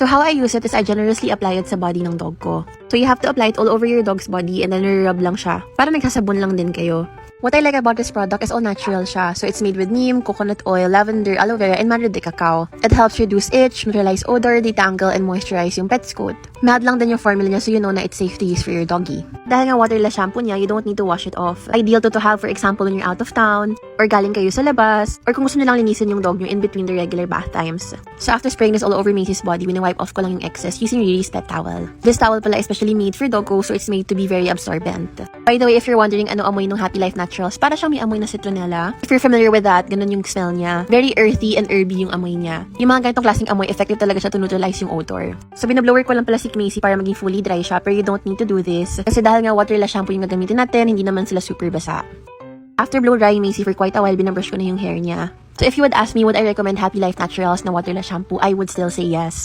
So how I use it is I generously apply it sa body ng dog ko. So you have to apply it all over your dog's body and then rub lang siya. Para nagsasabon lang din kayo. What I like about this product is all natural siya. So it's made with neem, coconut oil, lavender, aloe vera, and madre de cacao. It helps reduce itch, neutralize odor, detangle, and moisturize yung pet's coat. Mild lang din yung formula niya so you know na it's safe to use for your doggy. Dahil nga waterless shampoo niya, you don't need to wash it off. Ideal to have, for example, when you're out of town, or galing kayo sa labas, or kung gusto nyo lang linisin yung dog nyo in between the regular bath times. So after spraying this all over Macy's body, wini-wipe off ko lang yung excess using Riri's pet towel. This towel pala is specially made for doggo, so it's made to be very absorbent. By the way, if you're wondering ano amoy ng Happy Life Naturals, para siyang may amoy na citronella. If you're familiar with that, ganun yung smell niya. Very earthy and herby yung amoy niya. Yung mga ganitong klaseng amoy, effective talaga siya to neutralize yung odor. So binablower ko lang pala si Macy para maging fully dry siya, pero you don't need to do this. Kasi dahil nga waterless shampoo yung gagamitin natin, hindi naman sila super basa. After blow drying Macy for quite a while, binabrush ko na yung hair niya. So if you would ask me, would I recommend Happy Life Naturals na waterless shampoo, I would still say yes.